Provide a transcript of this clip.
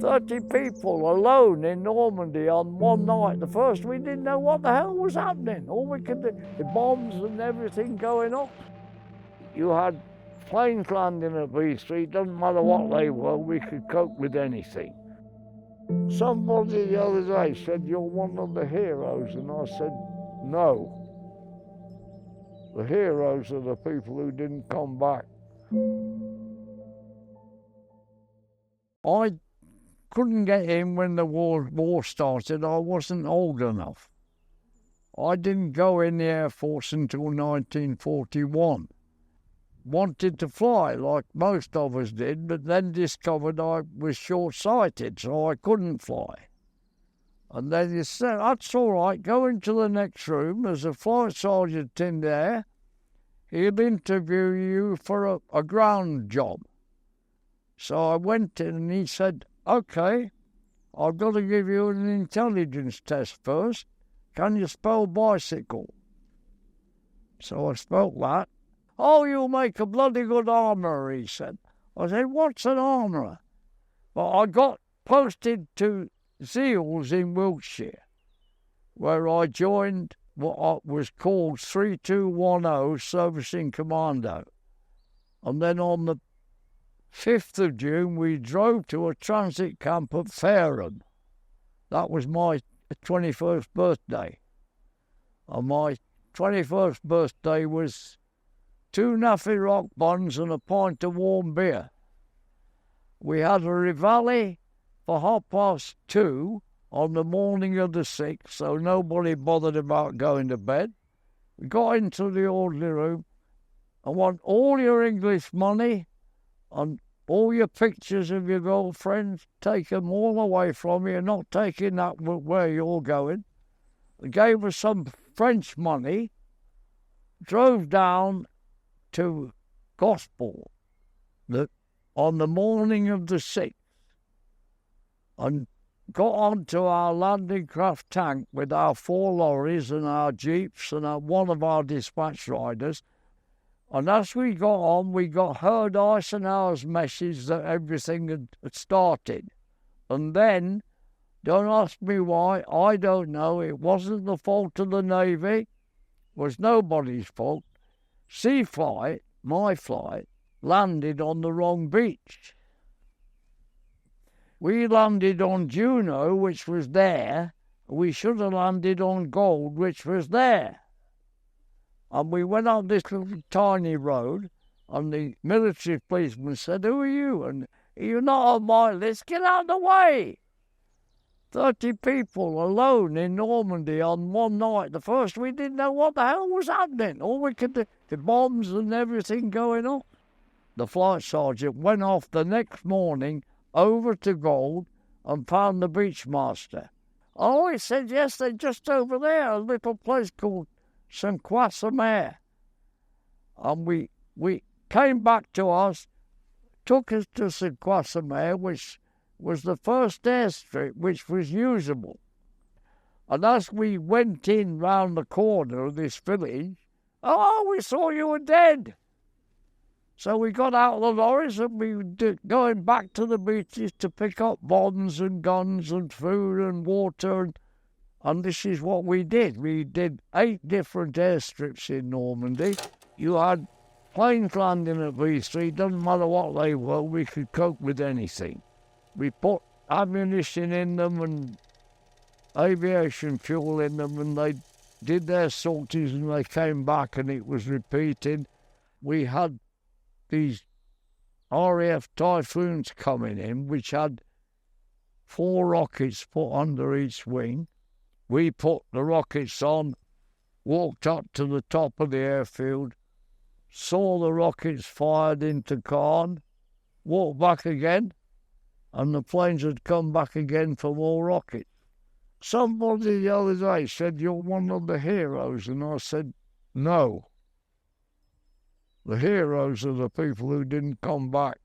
30 people alone in Normandy on one night. The first, we didn't know what the hell was happening. All we could do, the bombs and everything going off. You had planes landing at V3, doesn't matter what they were, we could cope with anything. Somebody the other day said, "You're one of the heroes," and I said, "No. The heroes are the people who didn't come back." I couldn't get in when the war started. I wasn't old enough. I didn't go in the Air Force until 1941. Wanted to fly like most of us did, but then discovered I was short-sighted, so I couldn't fly. And then he said, "That's all right, go into the next room. There's a flight sergeant in there. He'll interview you for a ground job." So I went in and he said, "Okay, I've got to give you an intelligence test first. Can you spell bicycle?" So I spelt that. "Oh, you'll make a bloody good armourer," he said. I said, "What's an armourer?" Well, I got posted to Seals in Wiltshire, where I joined what was called 3210 Servicing Commando. And then on the 5th of June, we drove to a transit camp at Fareham. That was my 21st birthday. And my 21st birthday was 2 Naffy Rock buns and a pint of warm beer. We had a reveille for 2:30 on the morning of the 6th, so nobody bothered about going to bed. We got into the orderly room. "I want all your English money and all your pictures of your girlfriends. Take them all away from you, not taking that where you're going." They gave us some French money, drove down to Gospel on the morning of the 6th, and got onto our landing craft tank with our 4 lorries and our jeeps and one of our dispatch riders. And as we got on, we heard Eisenhower's message that everything had started. And then, don't ask me why, I don't know, it wasn't the fault of the Navy, it was nobody's fault. Sea Flight, my flight, landed on the wrong beach. We landed on Juno, which was there. We should have landed on Gold, which was there. And we went up this little tiny road, and the military policeman said, "Who are you?" And, "You're not on my list, get out of the way." 30 people alone in Normandy on one night. The first, we didn't know what the hell was happening. All we could do, the bombs and everything going off. The flight sergeant went off the next morning over to Gold and found the beachmaster. "Oh," he said, "yes, they're just over there, a little place called St. Quassamere." And we came back to us, took us to St. Quassamere, which was the first airstrip which was usable. And as we went in round the corner of this village, "Oh, we saw you were dead." So we got out of the lorries and we were going back to the beaches to pick up bombs and guns and food and water. And this is what we did. We did 8 different airstrips in Normandy. You had planes landing at V3, doesn't matter what they were, we could cope with anything. We put ammunition in them and aviation fuel in them, and they did their sorties and they came back and it was repeated. We had these RAF Typhoons coming in, which had 4 rockets put under each wing. We put the rockets on, walked up to the top of the airfield, saw the rockets fired into Caen, walked back again, and the planes had come back again for more rockets. Somebody the other day said, "You're one of the heroes," and I said, "No. The heroes are the people who didn't come back."